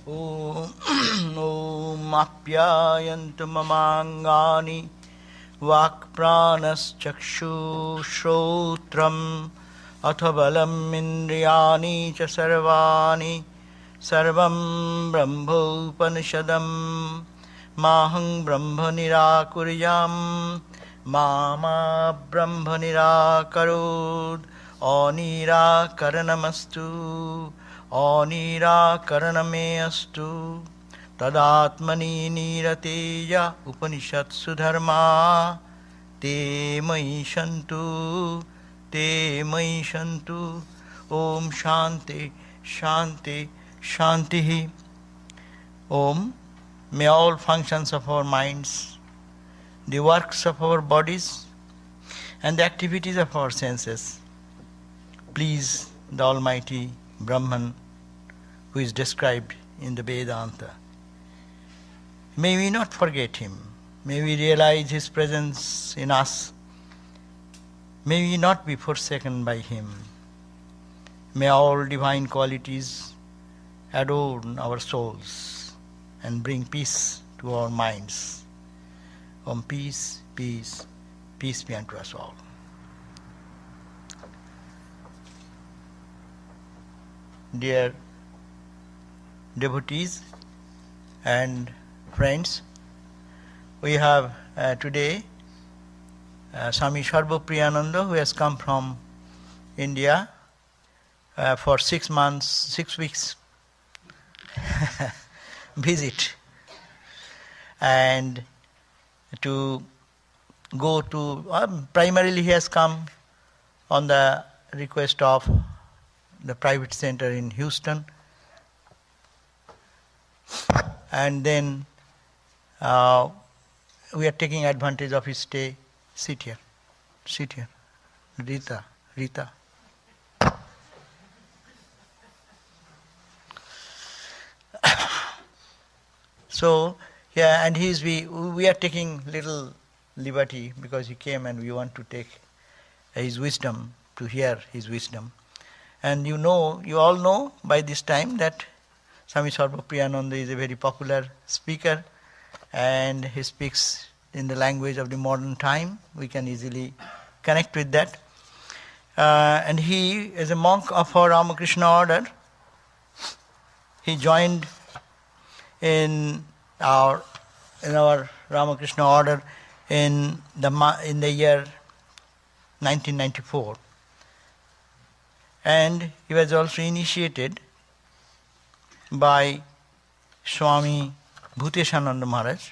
Om Om Apyayantu Mamangani Vakpranas Chakshu Shrotram Athabalam Indriyani Cha Sarvani Sarvam Brahma Upanishadam Mahang Brahma Nirakuryam Mama Brahma Nirakarud Anirakaranastu Anirakaraname astu Tadatmani nirateya Upanishatsu dharma Te mai shantu Om Shanti Shanti Shanti Om. May all functions of our minds, the works of our bodies and the activities of our senses please the Almighty Brahman who is described in the Vedanta. May we not forget Him. May we realize His presence in us. May we not be forsaken by Him. May all divine qualities adorn our souls and bring peace to our minds. Om peace, peace, peace be unto us all. Dear devotees and friends, we have today Swami Sarvapriyananda, who has come from India for 6 weeks visit, and to go to primarily he has come on the request of the private center in Houston, and then we are taking advantage of his stay. Sit here, Rita. So yeah, and we are taking little liberty because he came and we want to take his wisdom, to hear his wisdom. And you all know by this time that Swami Sarvapriyananda is a very popular speaker, and he speaks in the language of the modern time. We can easily connect with that. And he is a monk of our Ramakrishna order. He joined in our Ramakrishna order in the year 1994. And he was also initiated by Swami Bhuteshananda Maharaj.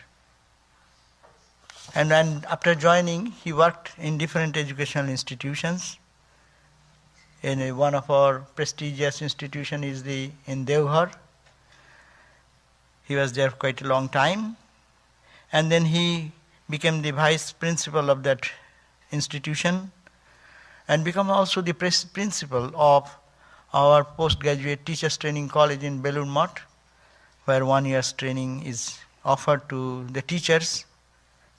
And then after joining, he worked in different educational institutions. In one of our prestigious institutions is in Devghar. He was there for quite a long time. And then he became the vice principal of that institution and become also the principal of our postgraduate teachers training college in Belur Math, where 1 year's training is offered to the teachers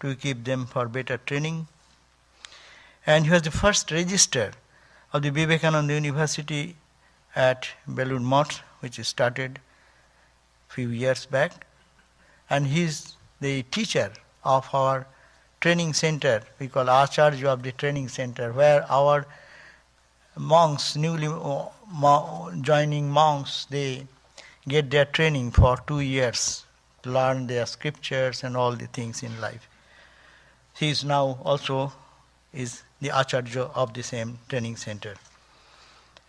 to equip them for better training. And he was the first registrar of the Vivekananda University at Belur Math, which started few years back, and he is the teacher of our training center. We call Acharya of the training center, where our monks, newly joining monks, they get their training for 2 years to learn their scriptures and all the things in life. He is now also is the Acharya of the same training center.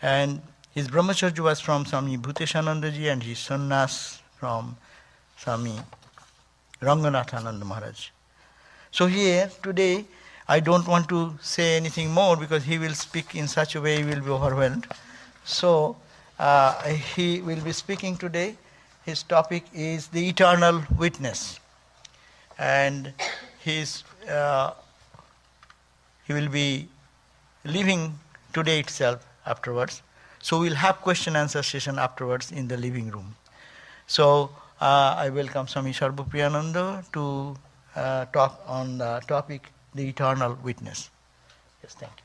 And his brahmacharya was from Swami Bhuteshanandaji and his sannyas from Swami Ranganathananda Maharaj. So here today I don't want to say anything more because he will speak in such a way he will be overwhelmed. So he will be speaking today. His topic is the eternal witness, and he will be leaving today itself afterwards. So we'll have question answer session afterwards in the living room. So I welcome Swami Sarvapriyananda to talk on the topic, the eternal witness. Yes, thank you.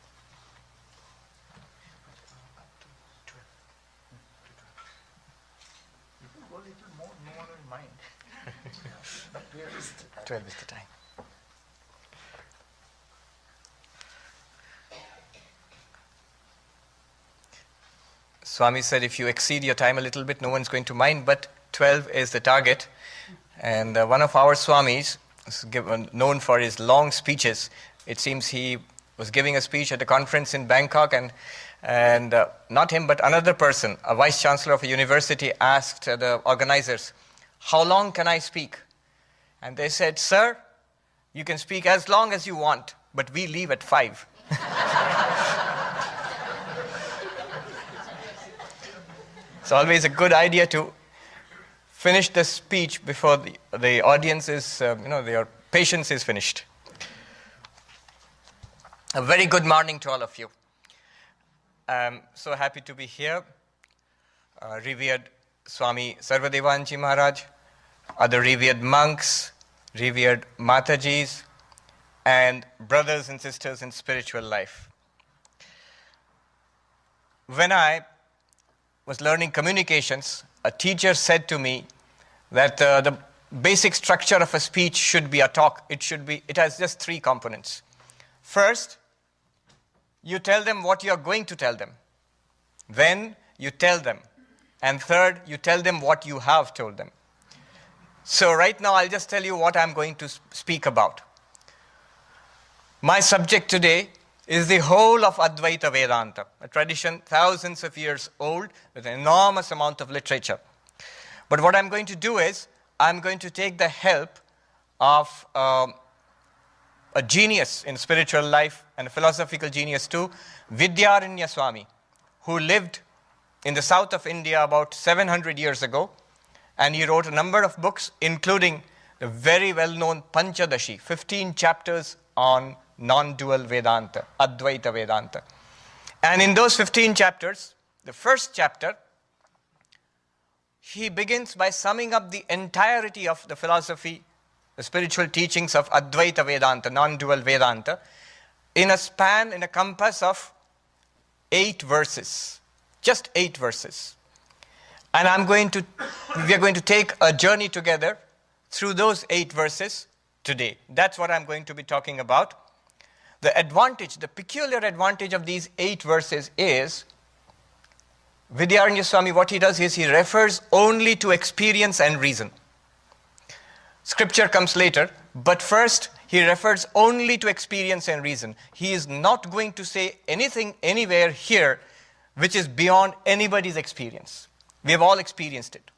little more, no one will mind. 12 is the time. Swami said if you exceed your time a little bit, no one's going to mind, but 12 is the target. And one of our Swamis is known for his long speeches. It seems he was giving a speech at a conference in Bangkok, and not him, but another person, a vice chancellor of a university, asked the organizers, "How long can I speak?" And they said, "Sir, you can speak as long as you want, but we leave at 5. It's always a good idea to finish the speech before the audience is, their patience is finished. A very good morning to all of you. I'm so happy to be here. Revered Swami Sarvapriyananda Maharaj, other revered monks, revered Matajis, and brothers and sisters in spiritual life. When I was learning communications, a teacher said to me that the basic structure of a speech should be a talk. It has just 3 components. First, you tell them what you are going to tell them. Then you tell them. And third, you tell them what you have told them. So right now, I'll just tell you what I'm going to speak about. My subject today is the whole of Advaita Vedanta, a tradition thousands of years old with an enormous amount of literature. But what I'm going to do is, I'm going to take the help of a genius in spiritual life and a philosophical genius too, Vidyaranya Swami, who lived in the south of India about 700 years ago, and he wrote a number of books, including the very well-known Panchadashi, 15 chapters on non-dual Vedanta, Advaita Vedanta. And in those 15 chapters, the first chapter, he begins by summing up the entirety of the philosophy, the spiritual teachings of Advaita Vedanta, non-dual Vedanta, in a compass of 8 verses, just 8 verses. And we are going to take a journey together through those 8 verses today. That's what I'm going to be talking about. The peculiar advantage of these 8 verses is, Vidyaranya Swami, what he does is he refers only to experience and reason. Scripture comes later, but first he refers only to experience and reason. He is not going to say anything anywhere here which is beyond anybody's experience. We have all experienced it.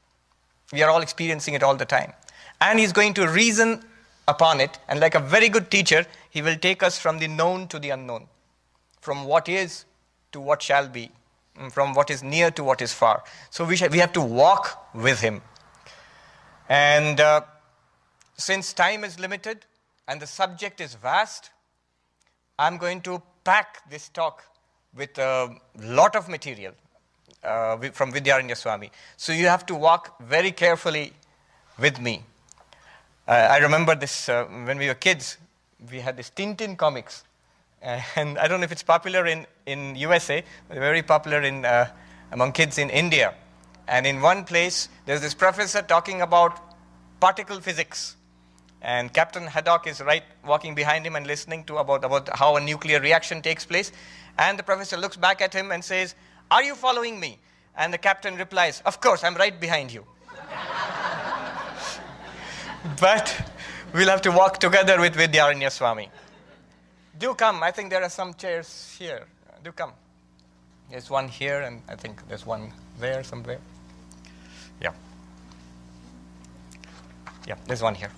We are all experiencing it all the time. And he's going to reason upon it, and like a very good teacher, he will take us from the known to the unknown, from what is to what shall be, from what is near to what is far. So we have to walk with him. And since time is limited and the subject is vast, I'm going to pack this talk with a lot of material from Vidyaranya Swami. So you have to walk very carefully with me. I remember this, when we were kids, we had this Tintin comics. And I don't know if it's popular in USA, but very popular among kids in India. And in one place, there's this professor talking about particle physics. And Captain Haddock is walking behind him and listening to about how a nuclear reaction takes place. And the professor looks back at him and says, "Are you following me?" And the captain replies, "Of course, I'm right behind you." But we'll have to walk together with Vidyaranya Swami. Do come. I think there are some chairs here. Do come. There's one here, and I think there's one there somewhere. Yeah. Yeah, there's one here.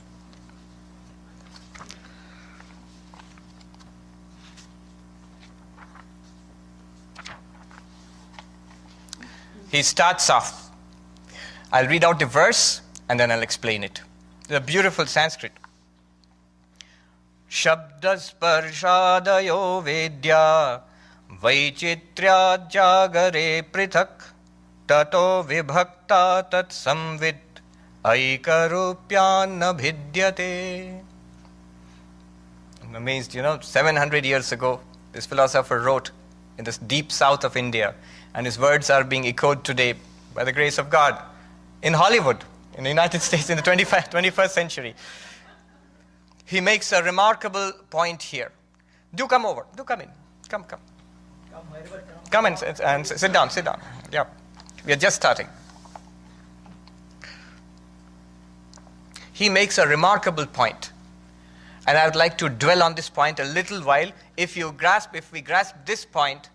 He starts off. I'll read out the verse, and then I'll explain it. The beautiful Sanskrit. Shabdasparshadayo vedya vaichitrya jagare prithak tato vibhakta tat samvit aikarupyanna bhidyate. I'm amazed, 700 years ago, this philosopher wrote in this deep south of India, and his words are being echoed today by the grace of God in Hollywood, in the United States in the 21st century. He makes a remarkable point here. Do come over. Do come in. Come. Come and sit down. Yeah. We are just starting. He makes a remarkable point. And I would like to dwell on this point a little while. If we grasp this point,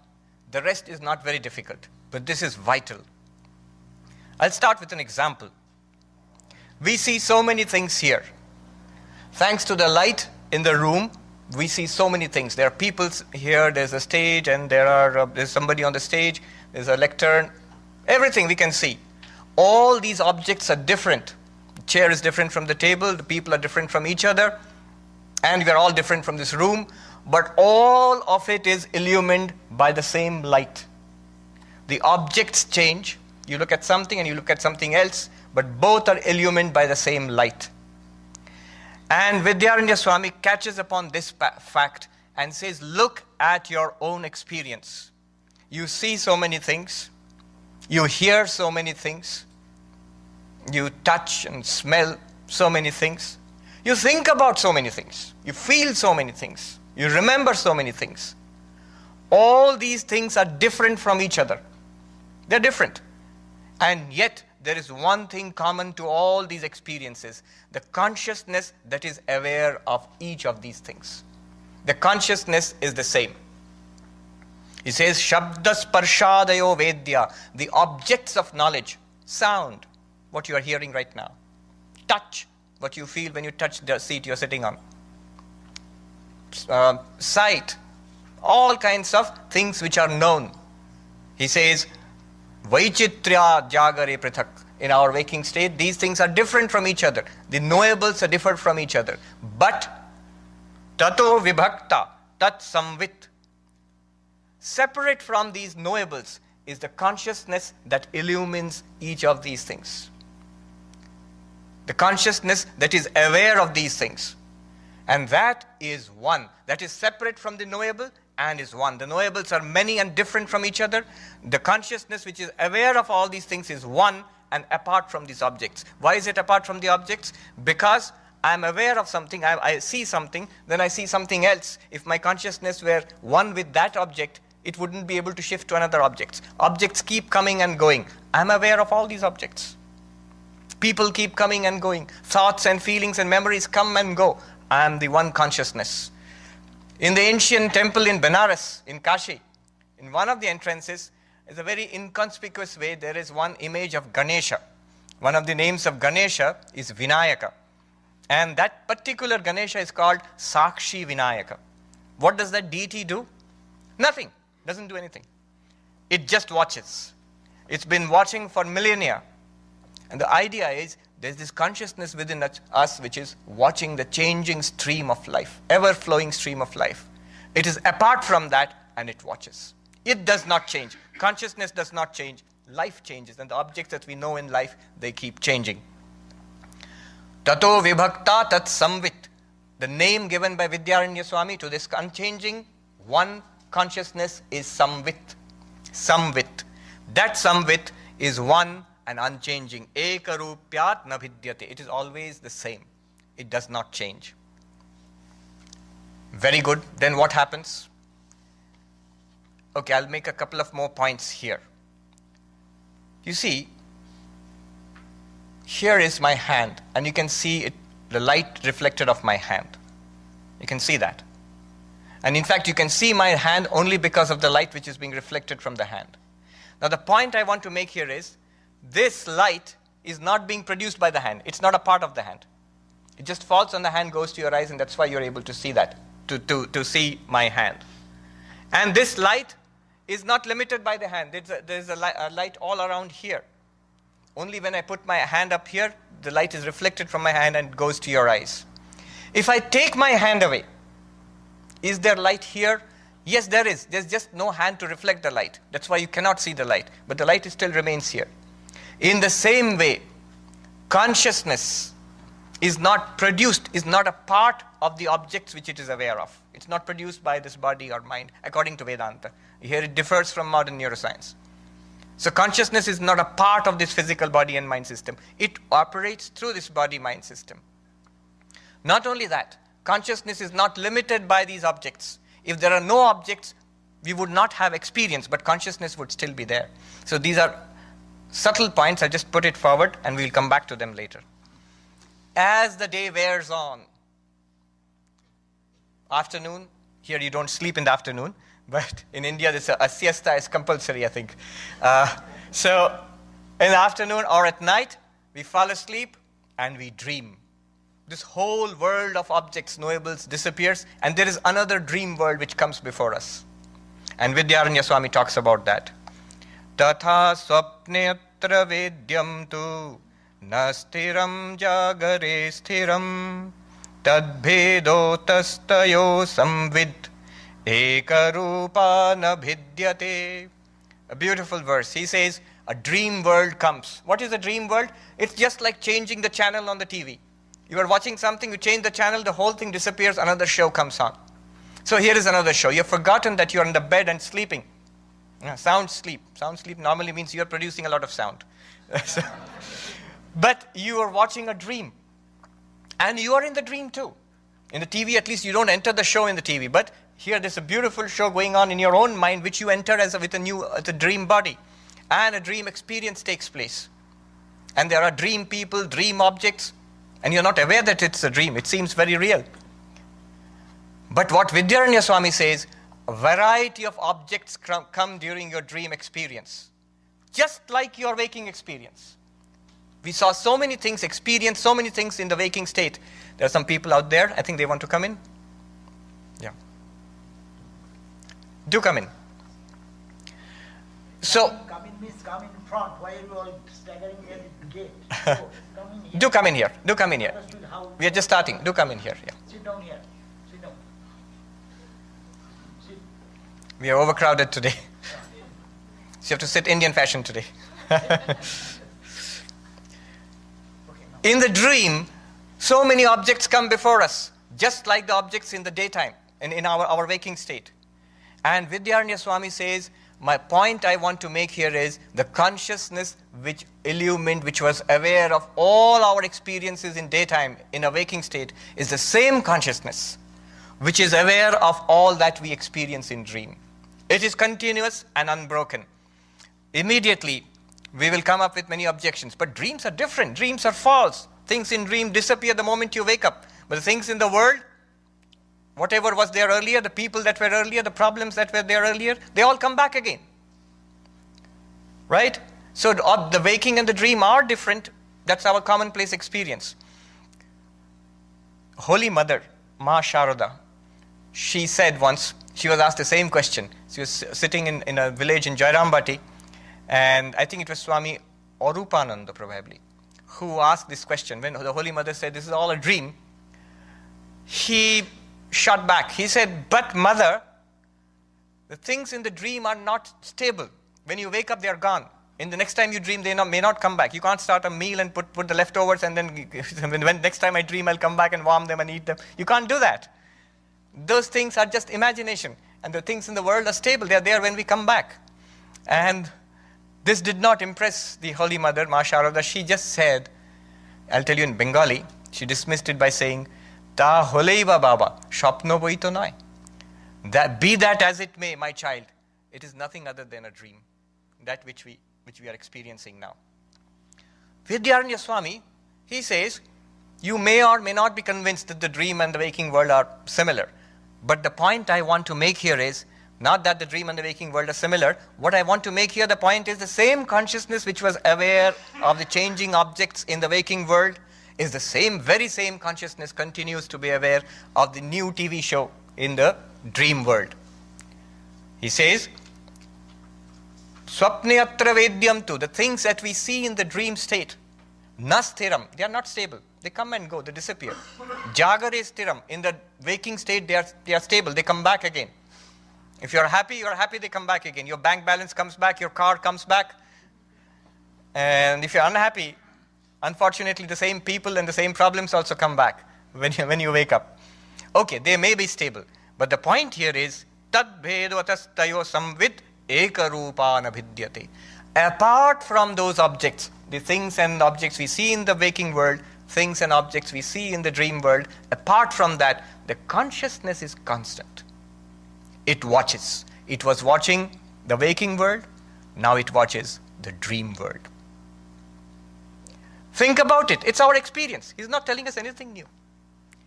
the rest is not very difficult. But this is vital. I'll start with an example. We see so many things here. Thanks to the light in the room, we see so many things. There are people here, there's a stage, and there's somebody on the stage, there's a lectern, everything we can see. All these objects are different. The chair is different from the table, the people are different from each other, and we are all different from this room, but all of it is illumined by the same light. The objects change. You look at something and you look at something else, but both are illumined by the same light. And Vidyaranya Swami catches upon this fact and says, look at your own experience. You see so many things. You hear so many things. You touch and smell so many things. You think about so many things. You feel so many things. You remember so many things. All these things are different from each other. They're different. And yet, there is one thing common to all these experiences, the consciousness that is aware of each of these things. The consciousness is the same. He says, Shabda Sparshadayo Vedya, the objects of knowledge, sound, what you are hearing right now, touch, what you feel when you touch the seat you're sitting on, sight, all kinds of things which are known. He says, Vaichitrya Jagare Prithak. In our waking state, these things are different from each other. The knowables are different from each other. But Tato Vibhakta Tat Samvit. Separate from these knowables is the consciousness that illumines each of these things. The consciousness that is aware of these things. And that is one. That is separate from the knowable and is one. The knowables are many and different from each other. The consciousness which is aware of all these things is one and apart from these objects. Why is it apart from the objects? Because I am aware of something, I see something, then I see something else. If my consciousness were one with that object, it wouldn't be able to shift to another object. Objects keep coming and going. I am aware of all these objects. People keep coming and going. Thoughts and feelings and memories come and go. I am the one consciousness. In the ancient temple in Benares, in Kashi, in one of the entrances, is a very inconspicuous way, there is one image of Ganesha. One of the names of Ganesha is Vinayaka. And that particular Ganesha is called Sakshi Vinayaka. What does that deity do? Nothing. Doesn't do anything. It just watches. It's been watching for millennia. And the idea is, there's this consciousness within us which is watching the changing stream of life, ever-flowing stream of life. It is apart from that and it watches. It does not change. Consciousness does not change. Life changes, and the objects that we know in life, they keep changing. Tato Vibhakta Tat Samvit. The name given by Vidyaranya Swami to this unchanging one consciousness is Samvit. Samvit. That Samvit is one and unchanging. Ekarupyat na bhidyate. It is always the same. It does not change. Very good. Then what happens? Okay, I'll make a couple of more points here. You see, here is my hand, and you can see it, the light reflected off my hand. You can see that. And in fact, you can see my hand only because of the light which is being reflected from the hand. Now, the point I want to make here is, this light is not being produced by the hand. It's not a part of the hand. It just falls on the hand, goes to your eyes, and that's why you're able to see that, to see my hand. And this light is not limited by the hand. There's a light all around here. Only when I put my hand up here, the light is reflected from my hand and goes to your eyes. If I take my hand away, is there light here? Yes, there is. There's just no hand to reflect the light. That's why you cannot see the light. But the light still remains here. In the same way, consciousness is not produced, is not a part of the objects which it is aware of. It's not produced by this body or mind, according to Vedanta. Here it differs from modern neuroscience. So consciousness is not a part of this physical body and mind system. It operates through this body-mind system. Not only that, consciousness is not limited by these objects. If there are no objects, we would not have experience, but consciousness would still be there. So these are subtle points. I just put it forward and we'll come back to them later. As the day wears on, afternoon, here you don't sleep in the afternoon, but in India a siesta is compulsory, I think. So in the afternoon or at night, we fall asleep and we dream. This whole world of objects, knowables disappears, and there is another dream world which comes before us. And Vidyaranya Swami talks about that. Tatha swapneatra vedyam tu nastiram jagare sthiram tadbhedo tastayo samvid ekarupa nabhidyate. A beautiful verse. He says, a dream world comes. What is a dream world? It's just like changing the channel on the TV. You are watching something, you change the channel, the whole thing disappears, another show comes on. So here is another show. You've forgotten that you're in the bed and sleeping. Sound sleep. Sound sleep normally means you're producing a lot of sound. But you are watching a dream. And you are in the dream too. In the TV, at least you don't enter the show in the TV. But here there's a beautiful show going on in your own mind, which you enter with a dream body. And a dream experience takes place. And there are dream people, dream objects. And you're not aware that it's a dream. It seems very real. But what Vidyaranya Swami says, a variety of objects come during your dream experience. Just like your waking experience. We saw so many things, experienced so many things in the waking state. There are some people out there, I think they want to come in. Yeah. Do come in. So, come in means come in front. Why are you all staggering at the gate? So, come in here. Do come in here. Do come in here. We are just starting. Do come in here. Yeah. Sit down here. Sit down. Sit. We are overcrowded today. So you have to sit Indian fashion today. In the dream, so many objects come before us, just like the objects in the daytime, in our waking state. And Vidyaranya Swami says, my point I want to make here is the consciousness which illumined, which was aware of all our experiences in daytime, in a waking state, is the same consciousness which is aware of all that we experience in dream. It is continuous and unbroken. Immediately, we will come up with many objections. But dreams are different. Dreams are false. Things in dream disappear the moment you wake up. But the things in the world, whatever was there earlier, the people that were earlier, the problems that were there earlier, they all come back again. Right? So the waking and the dream are different. That's our commonplace experience. Holy Mother, Ma Sharada, she said once, she was asked the same question. She was sitting in a village in Jairambati, and I think it was Swami Arupananda probably, who asked this question. When the Holy Mother said, this is all a dream, he shot back. He said, but Mother, the things in the dream are not stable. When you wake up, they are gone. In the next time you dream, they may not come back. You can't start a meal and put the leftovers and then when next time I dream, I'll come back and warm them and eat them. You can't do that. Those things are just imagination. And the things in the world are stable. They are there when we come back. And this did not impress the Holy Mother, Ma Sharada. She just said, I'll tell you in Bengali, she dismissed it by saying, Ta holeiva baba, shapno boito nai. That be that as it may, my child, it is nothing other than a dream, that which we are experiencing now. Vidyaranya Swami, he says, you may or may not be convinced that the dream and the waking world are similar. But the point I want to make here is, not that the dream and the waking world are similar. What I want to make here, the point is the same consciousness which was aware of the changing objects in the waking world is the same, very same consciousness continues to be aware of the new TV show in the dream world. He says, Swapne atra vedyam tu, the things that we see in the dream state, nastiram, they are not stable. They come and go, they disappear. Jagare stiram, in the waking state, they are stable, they come back again. If you are happy, they come back again. Your bank balance comes back, your car comes back. And if you're unhappy, unfortunately, the same people and the same problems also come back when you wake up. Okay, they may be stable. But the point here is, tad bhedo atastayo samvid ekarupa nabhidyate. apart from those objects, the things and objects we see in the waking world, things and objects we see in the dream world, apart from that, the consciousness is constant. It watches. It was watching the waking world, now it watches the dream world. Think about it. It's our experience. He's not telling us anything new.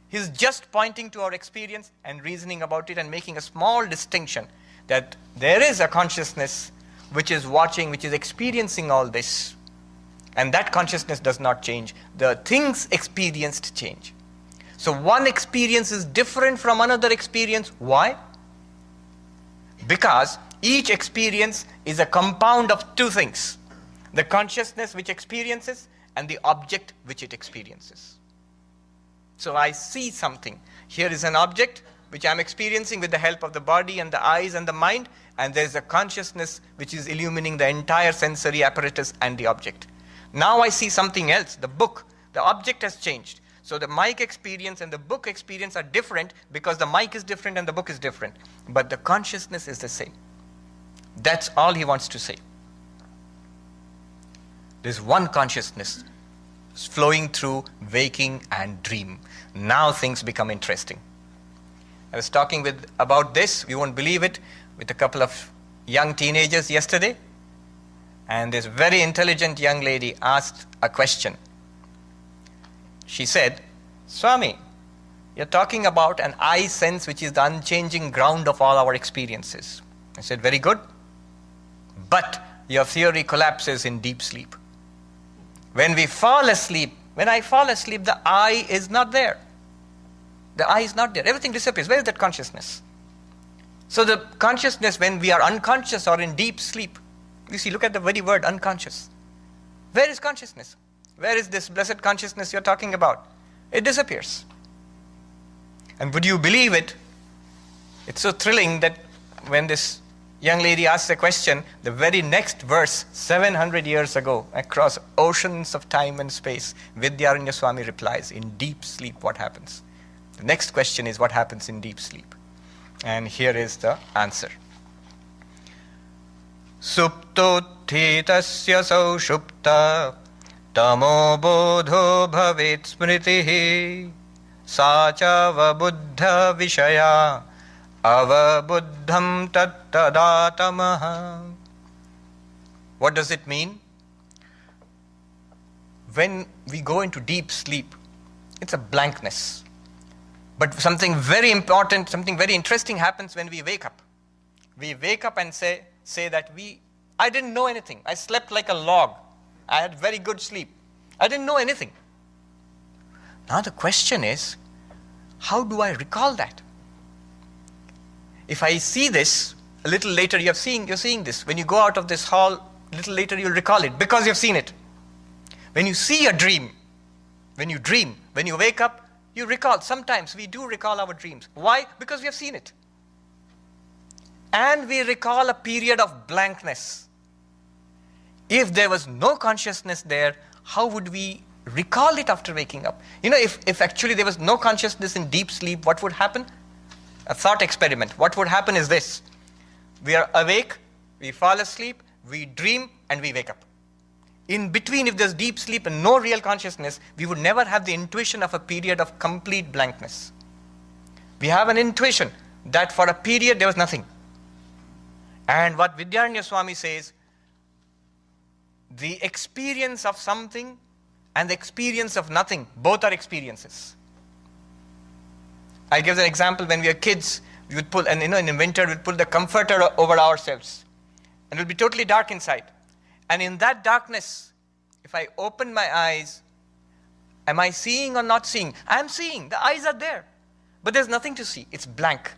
He's just pointing to our experience and reasoning about it and making a small distinction that there is a consciousness which is watching, which is experiencing all this. And that consciousness does not change. The things experienced change. So one experience is different from another experience. Why? Because each experience is a compound of two things. The consciousness which experiences and the object which it experiences. So I see something. Here is an object which I am experiencing with the help of the body and the eyes and the mind, and there is a consciousness which is illumining the entire sensory apparatus and the object. Now I see something else, the book. The object has changed. So the mic experience and the book experience are different because the mic is different and the book is different. But the consciousness is the same. That's all he wants to say. There's one consciousness flowing through waking and dream. Now things become interesting. I was talking about this, you won't believe it, with a couple of young teenagers yesterday. And this very intelligent young lady asked a question. She said, Swami, you're talking about an I sense which is the unchanging ground of all our experiences. I said, very good. But your theory collapses in deep sleep. When we fall asleep, when I fall asleep, the I is not there. The I is not there. Everything disappears. Where is that consciousness? So the consciousness, when we are unconscious or in deep sleep, you see, look at the very word unconscious. Where is consciousness? Where is this blessed consciousness you're talking about? It disappears. And would you believe it? It's so thrilling that when this young lady asks a question, the very next verse, 700 years ago, across oceans of time and space, Vidyaranya Swami replies, in deep sleep, what happens? The next question is, what happens in deep sleep? And here is the answer. Suptothetasya saushupta tamo bodho bhavet smritihi sacha buddha vishaya avabuddham tattadātamaha. What does it mean? When we go into deep sleep, it's a blankness. But something very important, something very interesting happens when we wake up. We wake up and say that I didn't know anything. I slept like a log. I had very good sleep. I didn't know anything. Now the question is, how do I recall that? If I see this, a little later you're seeing this. When you go out of this hall, a little later you'll recall it because you've seen it. When you see a dream, when you dream, when you wake up, you recall. Sometimes we do recall our dreams. Why? Because we have seen it. And we recall a period of blankness. If there was no consciousness there, how would we recall it after waking up? You know, if actually there was no consciousness in deep sleep, what would happen? A thought experiment. What would happen is this. We are awake, we fall asleep, we dream, and we wake up. In between, if there's deep sleep and no real consciousness, we would never have the intuition of a period of complete blankness. We have an intuition that for a period there was nothing. And what Vidyaranya Swami says, the experience of something and the experience of nothing, both are experiences. I give an example. When we were kids, we would pull, and in winter, we'd pull the comforter over ourselves. And it would be totally dark inside. And in that darkness, if I open my eyes, am I seeing or not seeing? I'm seeing. The eyes are there. But there's nothing to see. It's blank.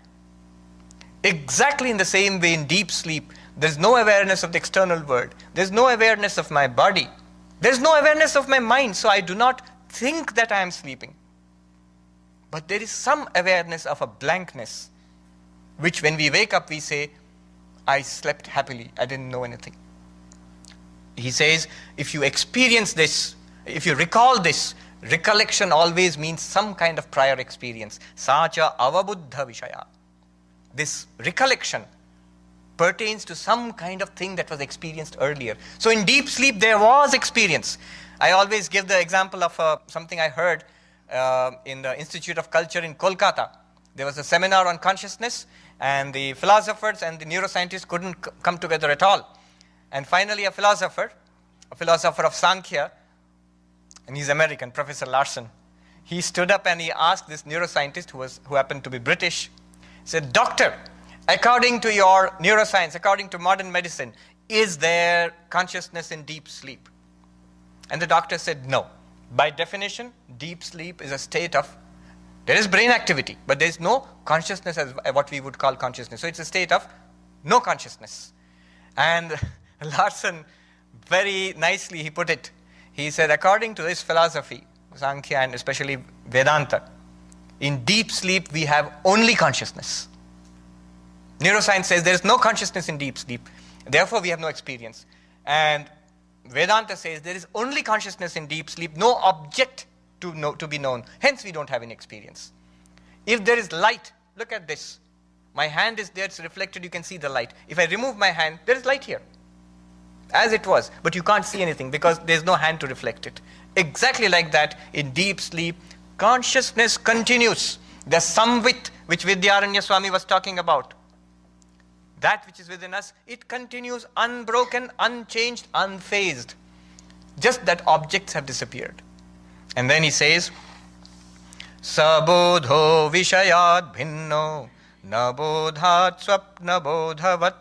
Exactly in the same way in deep sleep, there's no awareness of the external world. There's no awareness of my body. There's no awareness of my mind, so I do not think that I am sleeping. But there is some awareness of a blankness, which when we wake up, we say, I slept happily. I didn't know anything. He says, if you experience this, if you recall this, recollection always means some kind of prior experience. Sacha avabuddha vishaya. This recollection pertains to some kind of thing that was experienced earlier. So in deep sleep, there was experience. I always give the example of something I heard in the Institute of Culture in Kolkata. There was a seminar on consciousness, and the philosophers and the neuroscientists couldn't come together at all. And finally, a philosopher of Sankhya, and he's American, Professor Larson, he stood up and he asked this neuroscientist, who happened to be British, he said, "Doctor, according to your neuroscience, according to modern medicine, is there consciousness in deep sleep?" And the doctor said, "No. By definition, deep sleep is a state of, there is brain activity, but there is no consciousness as what we would call consciousness. So it's a state of no consciousness." And Larson, very nicely he put it. He said, according to this philosophy, Sankhya and especially Vedanta, in deep sleep we have only consciousness. Neuroscience says there is no consciousness in deep sleep, therefore we have no experience. And Vedanta says there is only consciousness in deep sleep, no object to be known, hence we don't have any experience. If there is light, look at this. My hand is there, it's reflected, you can see the light. If I remove my hand, there is light here, as it was, but you can't see anything because there is no hand to reflect it. Exactly like that, in deep sleep, consciousness continues. The samvit, which Vidyaranya Swami was talking about, that which is within us, it continues unbroken, unchanged, unfazed. Just that objects have disappeared. And then he says, Sabodho vishayat bhinno nabodhat swapna bodhavat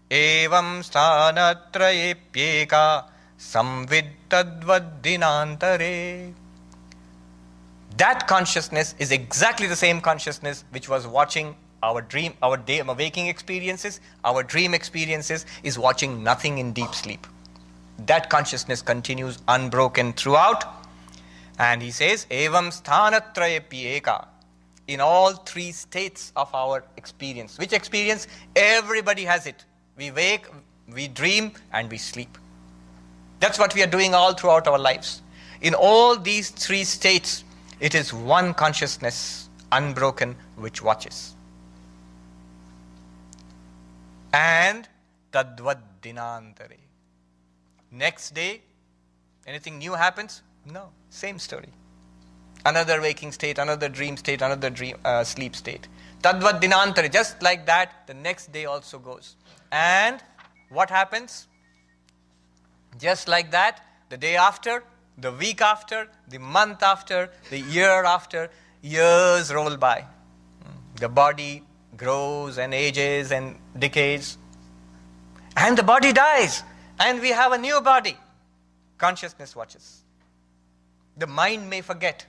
evam sthanatrayepyeka samvittadvaddinantare. That consciousness is exactly the same consciousness which was watching our dream, our day, our waking experiences, our dream experiences, is watching nothing in deep sleep. That consciousness continues unbroken throughout. And he says, Evam sthanatrayephi eka. In all three states of our experience. Which experience? Everybody has it. We wake, we dream, and we sleep. That's what we are doing all throughout our lives. In all these three states, it is one consciousness, unbroken, which watches. And tadvaddinantare. Next day, anything new happens? No, same story. Another waking state, another dream state, another sleep state. Tadvaddinantare, just like that, the next day also goes. And what happens? Just like that, the day after, the week after, the month after, the year after, years roll by. The body grows and ages and decays. And the body dies. And we have a new body. Consciousness watches. The mind may forget.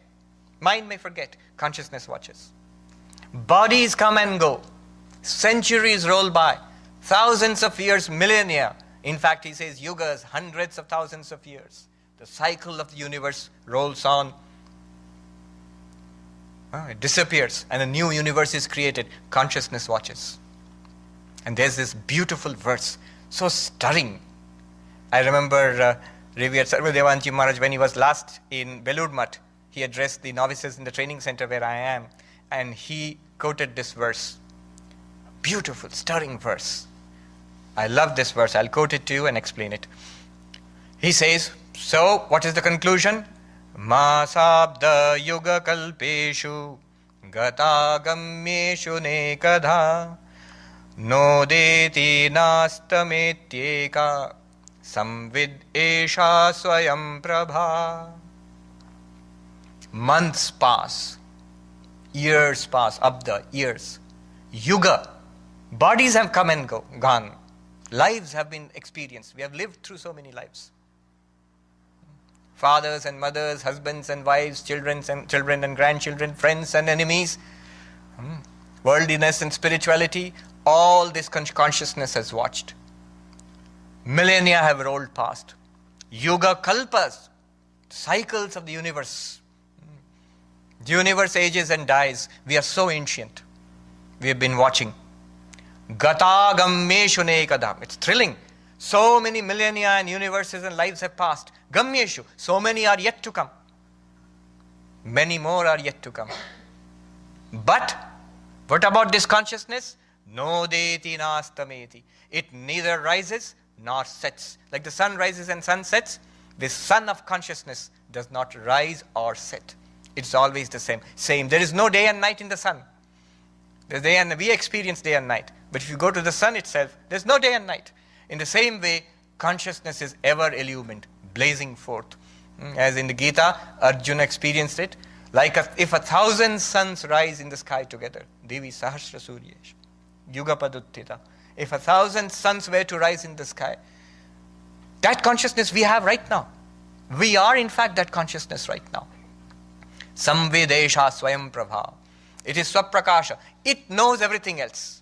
Mind may forget. Consciousness watches. Bodies come and go. Centuries roll by. Thousands of years, millennia. In fact, he says yugas, hundreds of thousands of years. The cycle of the universe rolls on. It disappears and a new universe is created. Consciousness watches. And there's this beautiful verse, so stirring. I remember Revered Sarvadevanji Maharaj, when he was last in Belur Math, he addressed the novices in the training center where I am, and he quoted this verse. Beautiful, stirring verse. I love this verse. I'll quote it to you and explain it. He says, so what is the conclusion? Masabda yuga kalpeshu gata gamyeshu nekadha nodeti nastametyeka samvid esha swayam prabha. Months pass, years pass, abda, years. Yuga, bodies have come and gone. Lives have been experienced. We have lived through so many lives. Fathers and mothers, husbands and wives, children and grandchildren, friends and enemies, worldliness and spirituality, all this consciousness has watched. Millennia have rolled past. Yuga kalpas, cycles of the universe. The universe ages and dies. We are so ancient. We have been watching. Gata gammeshu nekadam. It's thrilling. So many millennia and universes and lives have passed. Gamyeshu. So many are yet to come. Many more are yet to come. But what about this consciousness? No deti nastameti. It neither rises nor sets. Like the sun rises and sun sets, this sun of consciousness does not rise or set. It's always the same. There is no day and night in the sun. There's day and we experience day and night. But if you go to the sun itself, there's no day and night. In the same way, consciousness is ever illumined, blazing forth. As in the Gita, Arjuna experienced it. Like if 1,000 suns rise in the sky together, Devi Sahasra Suryesh, Yuga Paduttita. If 1,000 suns were to rise in the sky, that consciousness we have right now. We are in fact that consciousness right now. Samvedesha Swayam Prabha. It is Swaprakasha. It knows everything else.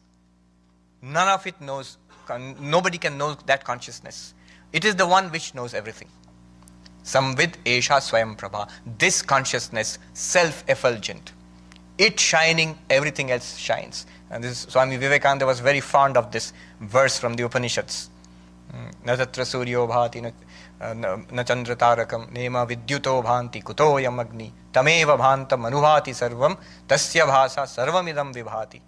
None of it knows. Nobody can know that consciousness. It is the one which knows everything. Samvid Esha Swayam Prabha. This consciousness, self-effulgent. It shining, everything else shines. And this Swami Vivekananda was very fond of this verse from the Upanishads. Na tatra suryo bhati na chandra tarakam nema vidyuto bhanti kutoyam agni tameva bhantam anubhati sarvam tasya bhasa sarvamidam vibhati.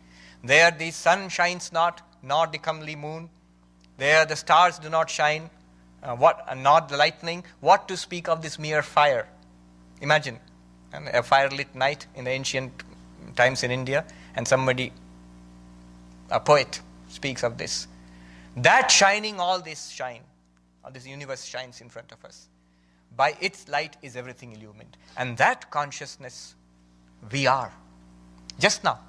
There the sun shines not, nor the comely moon. There the stars do not shine, not the lightning. What to speak of this mere fire? Imagine a fire-lit night in the ancient times in India, and somebody, a poet, speaks of this. That shining, all this universe shines in front of us. By its light is everything illumined. And that consciousness we are. Just now.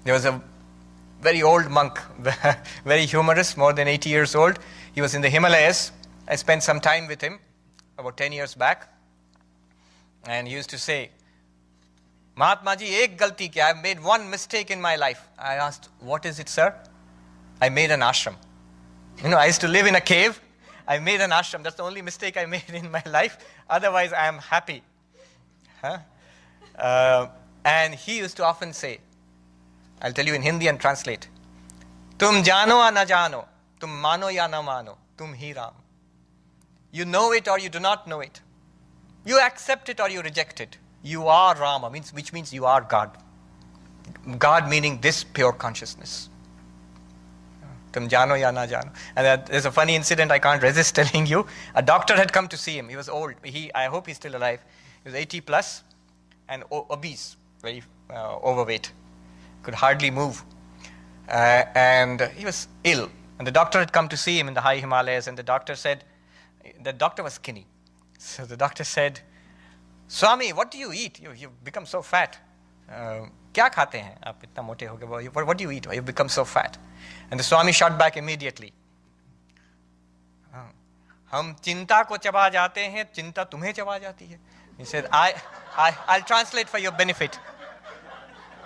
There was a very old monk, very humorous, more than 80 years old. He was in the Himalayas. I spent some time with him about 10 years back. And he used to say, Mahatma ji, ek galti kiya. I've made one mistake in my life. I asked, what is it, sir? I made an ashram. I used to live in a cave. I made an ashram. That's the only mistake I made in my life. Otherwise, I am happy. And he used to often say, I'll tell you in Hindi and translate. Tum jano ya na jano. Tum mano ya na mano. Tum hi Ram. You know it or you do not know it. You accept it or you reject it. You are Rama, which means you are God. God meaning this pure consciousness. Tum jano ya na jano. And there's a funny incident I can't resist telling you. A doctor had come to see him. He was old. I hope he's still alive. He was 80 plus and obese, very overweight. Could hardly move. And he was ill. And the doctor had come to see him in the high Himalayas, and the doctor was skinny. So the doctor said, Swami, what do you eat? You've become so fat. Kya khate hain? Aap itna mote ho gaye. What do you eat? You've become so fat. And the Swami shot back immediately. Hum chinta ko chaba jate hain, chinta tumhe chaba jati hai. He said, I'll translate for your benefit.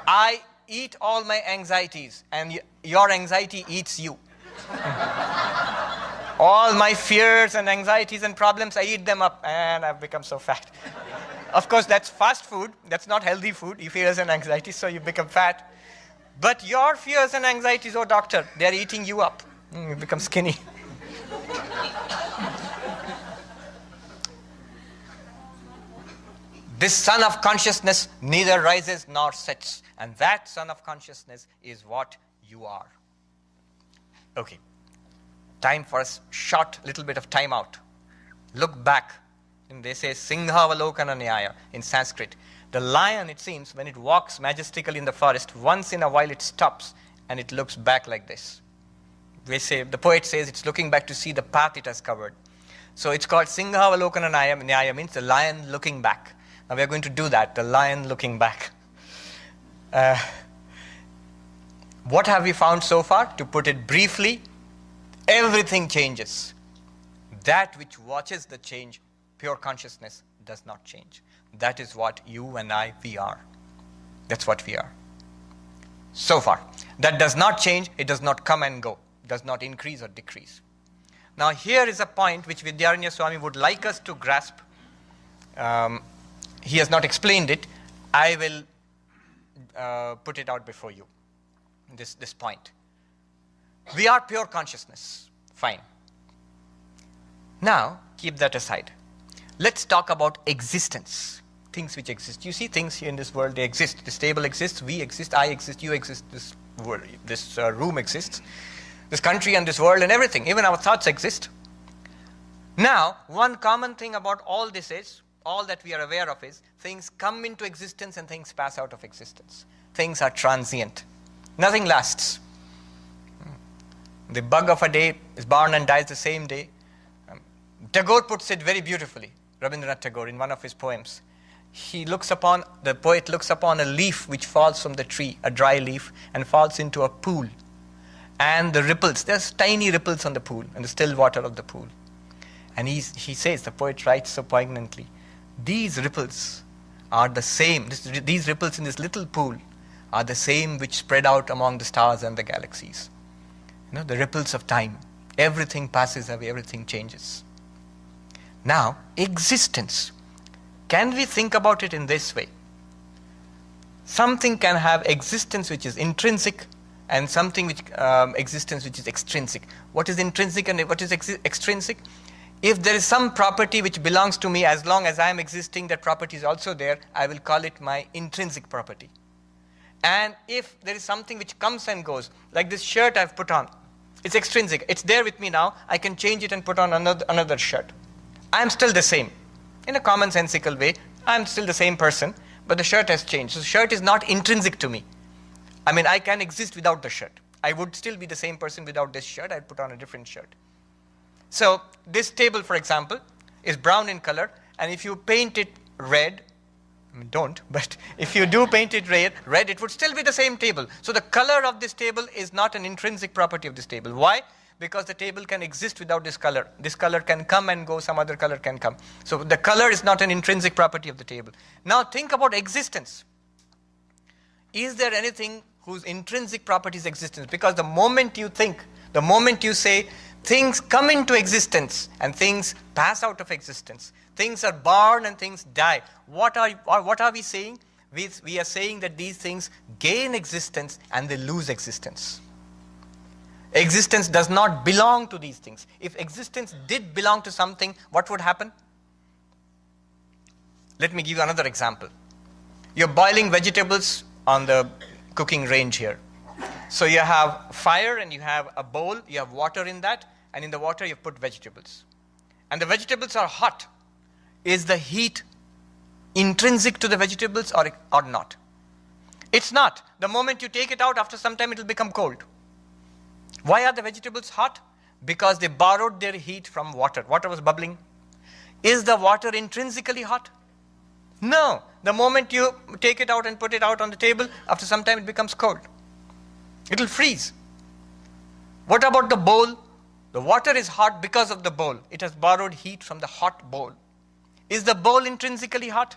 I eat all my anxieties, and your anxiety eats you. All my fears and anxieties and problems, I eat them up, and I've become so fat. Of course, that's fast food. That's not healthy food. You fears and anxieties, so you become fat. But your fears and anxieties, oh doctor, they're eating you up. You become skinny. This sun of consciousness neither rises nor sets. And that sun of consciousness is what you are. Okay. Time for a short little bit of time out. Look back. And they say Singhavalokana Nyaya in Sanskrit. The lion, it seems, when it walks majestically in the forest, once in a while it stops and it looks back like this. The poet says it's looking back to see the path it has covered. So it's called Singhavalokana Nyaya, means the lion looking back. Now we are going to do that, the lion looking back. What have we found so far? To put it briefly, everything changes. That which watches the change, pure consciousness, does not change. That is what you and I, we are. That's what we are. So far. That does not change, it does not come and go, does not increase or decrease. Now here is a point which Vidyaranya Swami would like us to grasp. He has not explained it. I will put it out before you, this point. We are pure consciousness. Fine. Now, keep that aside. Let's talk about existence. Things which exist. You see things here in this world, they exist. This table exists, we exist, I exist, you exist, this room exists, this country and this world and everything. Even our thoughts exist. Now, one common thing about all this is, all that we are aware of is, things come into existence and things pass out of existence. Things are transient. Nothing lasts. The bug of a day is born and dies the same day. Tagore puts it very beautifully, Rabindranath Tagore, in one of his poems. The poet looks upon a leaf which falls from the tree, a dry leaf, and falls into a pool. And the ripples, there's tiny ripples on the pool, and the still water of the pool. And he says, the poet writes so poignantly, these ripples are the same, these ripples in this little pool are the same which spread out among the stars and the galaxies. The ripples of time. Everything passes away, everything changes. Now, existence. Can we think about it in this way? Something can have existence which is intrinsic and something which existence which is extrinsic. What is intrinsic and what is extrinsic? If there is some property which belongs to me, as long as I am existing, that property is also there, I will call it my intrinsic property. And if there is something which comes and goes, like this shirt I've put on, it's extrinsic. It's there with me now. I can change it and put on another shirt. I am still the same. In a commonsensical way, I am still the same person, but the shirt has changed. So the shirt is not intrinsic to me. I mean, I can exist without the shirt. I would still be the same person without this shirt. I'd put on a different shirt. So this table, for example, is brown in color, and if you paint it red, I mean, don't, but if you do paint it red, it would still be the same table. So the color of this table is not an intrinsic property of this table. Why? Because the table can exist without this color. This color can come and go, some other color can come. So the color is not an intrinsic property of the table. Now think about existence. Is there anything whose intrinsic property is existence? Because the moment you think, the moment you say, things come into existence and things pass out of existence. Things are born and things die. What are we saying? We are saying that these things gain existence and they lose existence. Existence does not belong to these things. If existence did belong to something, what would happen? Let me give you another example. You're boiling vegetables on the cooking range here. So you have fire and you have a bowl, you have water in that, and in the water you've put vegetables. And the vegetables are hot. Is the heat intrinsic to the vegetables or not? It's not. The moment you take it out, after some time it will become cold. Why are the vegetables hot? Because they borrowed their heat from water. Water was bubbling. Is the water intrinsically hot? No. The moment you take it out and put it out on the table, after some time it becomes cold. It will freeze. What about the bowl? The water is hot because of the bowl. It has borrowed heat from the hot bowl. Is the bowl intrinsically hot?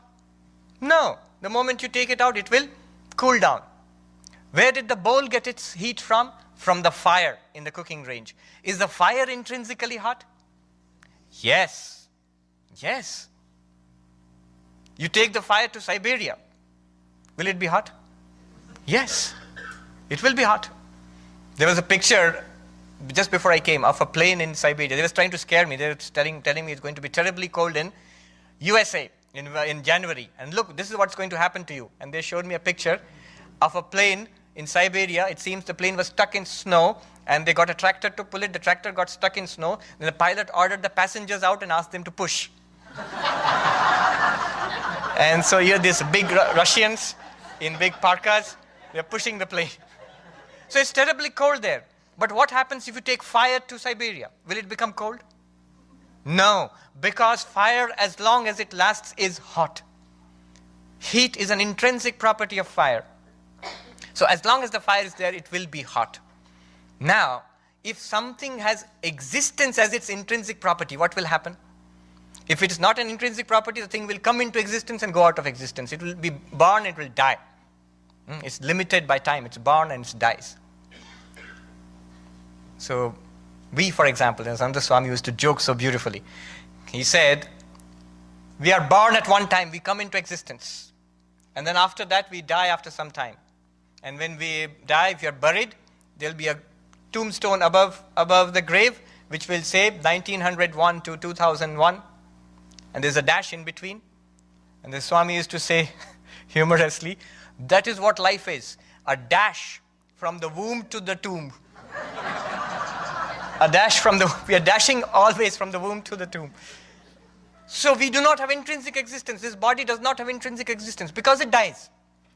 No. The moment you take it out, it will cool down. Where did the bowl get its heat from? From the fire in the cooking range. Is the fire intrinsically hot? Yes. Yes. You take the fire to Siberia. Will it be hot? Yes. It will be hot. There was a picture just before I came of a plane in Siberia. They were trying to scare me. They were telling me it's going to be terribly cold in USA in January. And look, this is what's going to happen to you. And they showed me a picture of a plane in Siberia. It seems the plane was stuck in snow and they got a tractor to pull it. The tractor got stuck in snow. Then the pilot ordered the passengers out and asked them to push. And so here these big Russians in big parkas, they're pushing the plane. So it's terribly cold there. But what happens if you take fire to Siberia? Will it become cold? No, because fire, as long as it lasts, is hot. Heat is an intrinsic property of fire. So as long as the fire is there, it will be hot. Now, if something has existence as its intrinsic property, what will happen? If it is not an intrinsic property, the thing will come into existence and go out of existence. It will be born, it will die. It's limited by time. It's born and it dies. So we, for example, as Swami used to joke so beautifully, he said, we are born at one time, we come into existence. And then after that, we die after some time. And when we die, if you are buried, there will be a tombstone above the grave, which will say 1901 to 2001. And there's a dash in between. And the Swami used to say humorously, that is what life is. A dash from the womb to the tomb. We are dashing always from the womb to the tomb. So we do not have intrinsic existence. This body does not have intrinsic existence because it dies.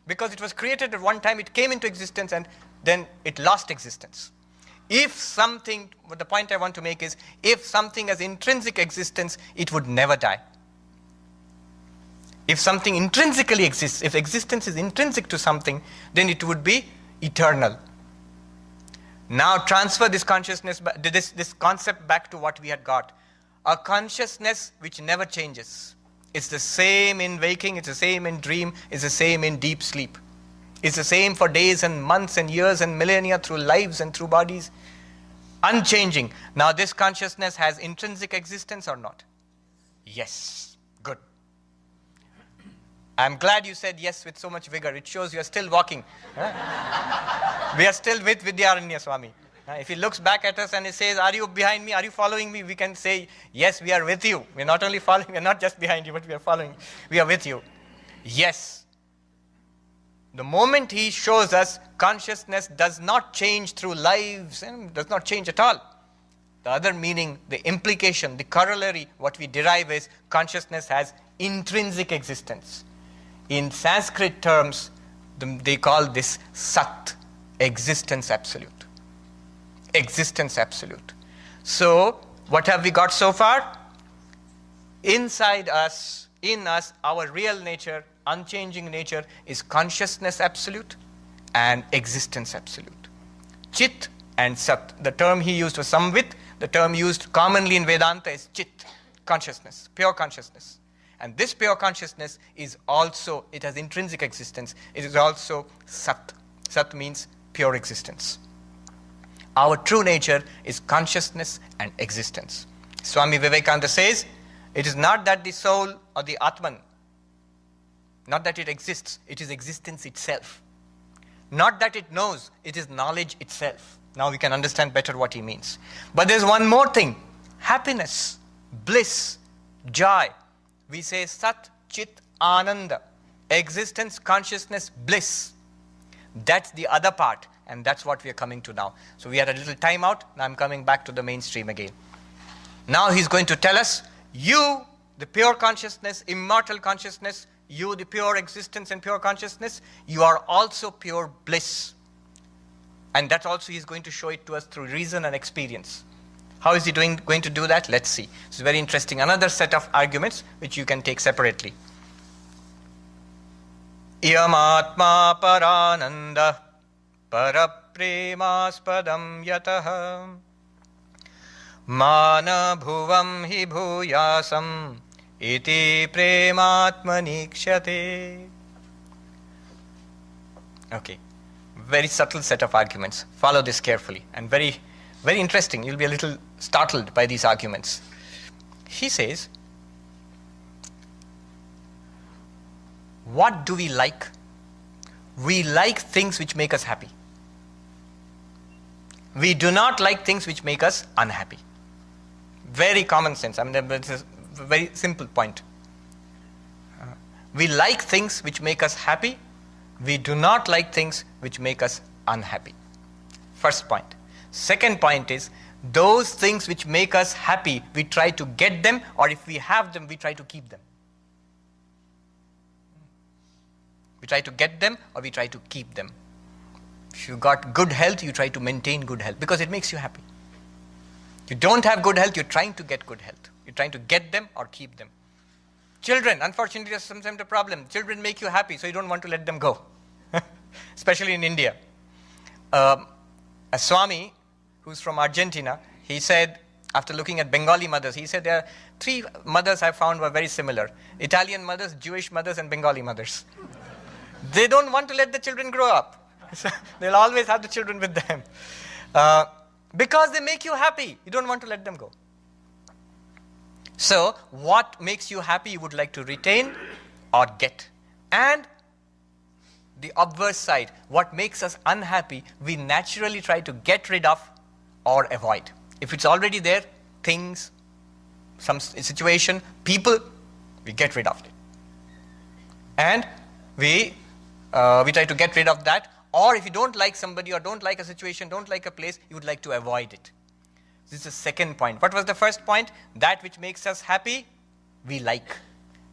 Because it was created at one time, it came into existence and then it lost existence. The point I want to make is, if something has intrinsic existence, it would never die. If something intrinsically exists, if existence is intrinsic to something, then it would be eternal. Now transfer this consciousness, this concept back to what we had got. A consciousness which never changes. It's the same in waking, it's the same in dream, it's the same in deep sleep. It's the same for days and months and years and millennia, through lives and through bodies. Unchanging. Now this consciousness has intrinsic existence or not? Yes. Good. I'm glad you said yes with so much vigor. It shows you are still walking. We are still with Vidyaranya Swami. If he looks back at us and he says, are you behind me? Are you following me? We can say, yes, we are with you. We are not only following, we are not just behind you, but we are following. We are with you. Yes. The moment he shows us consciousness does not change through lives, and does not change at all. The other meaning, the implication, the corollary, what we derive is consciousness has intrinsic existence. In Sanskrit terms, they call this Sat, existence absolute. Existence absolute. So, what have we got so far? Inside us, in us, our real nature, unchanging nature, is consciousness absolute and existence absolute. Chit and Sat. The term he used was Samvit. The term used commonly in Vedanta is Chit, consciousness, pure consciousness. And this pure consciousness is also, it has intrinsic existence. It is also Sat. Sat means pure existence. Our true nature is consciousness and existence. Swami Vivekananda says, it is not that the soul or the Atman, not that it exists, it is existence itself. Not that it knows, it is knowledge itself. Now we can understand better what he means. But there's one more thing. Happiness, bliss, joy. We say Sat, Chit, Ananda. Existence, consciousness, bliss. That's the other part. And that's what we are coming to now. So we had a little time out. Now I'm coming back to the mainstream again. Now he's going to tell us, you, the pure consciousness, immortal consciousness, you, the pure existence and pure consciousness, you are also pure bliss. And that also he's going to show it to us through reason and experience. How is he going to do that? Let's see. It's very interesting. Another set of arguments which you can take separately. Iyam atma parananda parapremaspadam yataha mana bhuvam hi bhuyasam iti prematmanikshate. Okay. Very subtle set of arguments. Follow this carefully. And very, very interesting. You'll be a little startled by these arguments. He says, what do we like? We like things which make us happy. We do not like things which make us unhappy. Very common sense. I mean, it's a very simple point. We like things which make us happy. We do not like things which make us unhappy. First point. Second point is, those things which make us happy, we try to get them, or if we have them, we try to keep them. We try to get them, or we try to keep them. If you got good health, you try to maintain good health because it makes you happy. If you don't have good health, you're trying to get good health. You're trying to get them or keep them. Children, unfortunately, there's sometimes a problem. Children make you happy, so you don't want to let them go. Especially in India. A Swami, who's from Argentina, he said, after looking at Bengali mothers, he said there are 3 mothers I found were very similar. Italian mothers, Jewish mothers, and Bengali mothers. They don't want to let the children grow up. So they'll always have the children with them. Because they make you happy. You don't want to let them go. So, what makes you happy you would like to retain or get. And the obverse side, what makes us unhappy, we naturally try to get rid of or avoid. If it's already there, things, some situation, people, we get rid of it. And we try to get rid of that, Or if you don't like somebody or don't like a situation, don't like a place, you would like to avoid it. This is the second point. What was the first point? That which makes us happy, we like.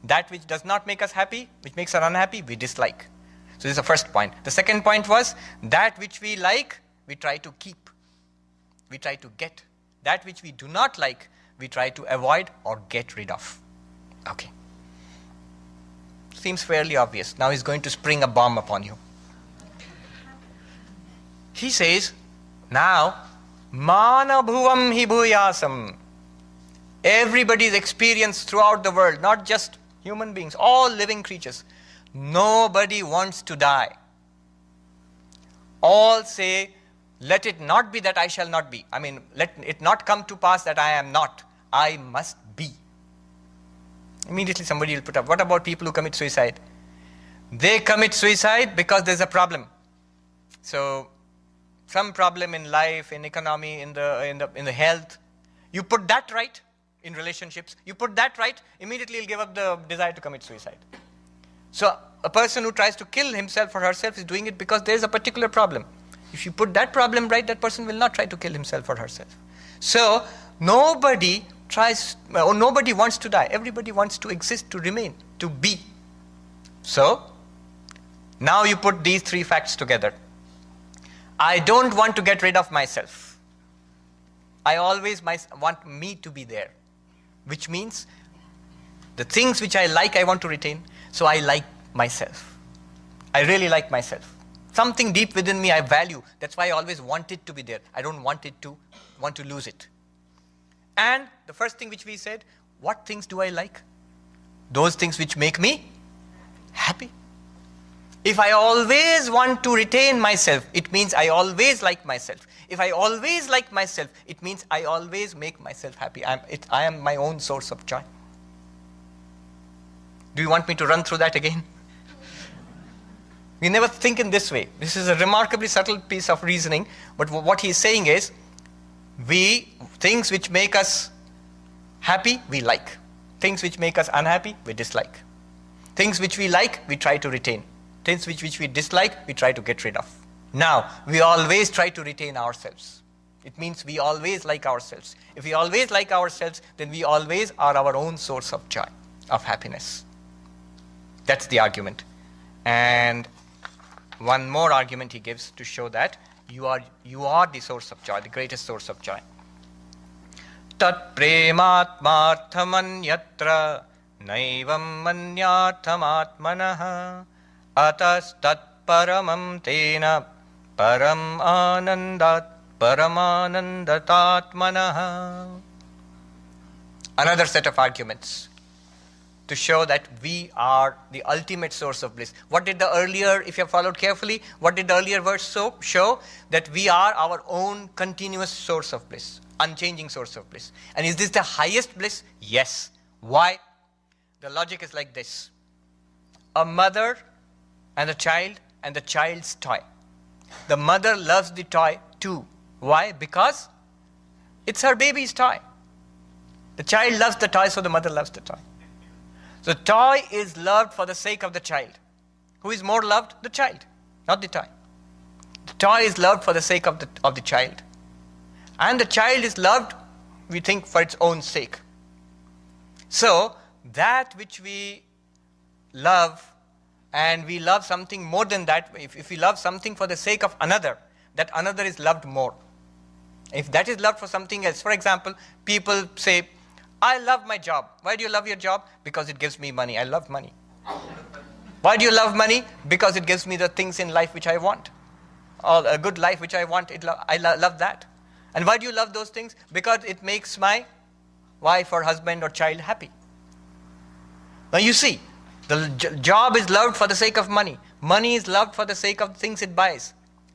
That which does not make us happy, which makes us unhappy, we dislike. So this is the first point. The second point was that which we like, we try to keep. We try to get. That which we do not like, we try to avoid or get rid of. Okay. Seems fairly obvious. Now he's going to spring a bomb upon you. He says, now, mana bhuvam hi bhuyasam. Everybody's experience throughout the world, not just human beings, all living creatures. Nobody wants to die. All say, let it not be that I shall not be. I mean, let it not come to pass that I am not. I must be. Immediately somebody will put up, what about people who commit suicide? They commit suicide because there's a problem. So, some problem in life, in economy, in the health. You put that right in relationships. You put that right, immediately you'll give up the desire to commit suicide. So, a person who tries to kill himself or herself is doing it because there is a particular problem. If you put that problem right, that person will not try to kill himself or herself. So, nobody wants to die. Everybody wants to exist, to remain, to be. So, now you put these three facts together. I don't want to get rid of myself. I always want me to be there. Which means, the things which I like, I want to retain. So I like myself. I really like myself. Something deep within me I value. That's why I always want it to be there. I don't want to lose it. And the first thing which we said, what things do I like? Those things which make me happy. If I always want to retain myself, it means I always like myself. If I always like myself, it means I always make myself happy. I am my own source of joy. Do you want me to run through that again? We never think in this way. This is a remarkably subtle piece of reasoning, but what he's saying is, things which make us happy, we like. Things which make us unhappy, we dislike. Things which we like, we try to retain. Things which we dislike, we try to get rid of. Now, we always try to retain ourselves. It means we always like ourselves. If we always like ourselves, then we always are our own source of joy, of happiness. That's the argument. And one more argument he gives to show that you are the source of joy, the greatest source of joy. Tat prematmarthamanyatra naivam manyarthamatmanah atas tat paramam tena paramanandatatmanah. Another set of arguments to show that we are the ultimate source of bliss. What did the earlier, if you have followed carefully, what did the earlier verse show? That we are our own continuous source of bliss, unchanging source of bliss. And is this the highest bliss? Yes. Why? The logic is like this. A mother and a the child's toy. The mother loves the toy too. Why? Because it's her baby's toy. The child loves the toy, so the mother loves the toy. The toy is loved for the sake of the child. Who is more loved? The child, not the toy. The toy is loved for the sake of the child. And the child is loved, we think, for its own sake. So, that which we love, and we love something more than that, if we love something for the sake of another, that another is loved more. If that is loved for something else, for example, people say, I love my job. Why do you love your job? Because it gives me money. I love money. Why do you love money? Because it gives me the things in life which I want. Or a good life which I want. I love that. And why do you love those things? Because it makes my wife or husband or child happy. Now you see, the job is loved for the sake of money. Money is loved for the sake of things it buys.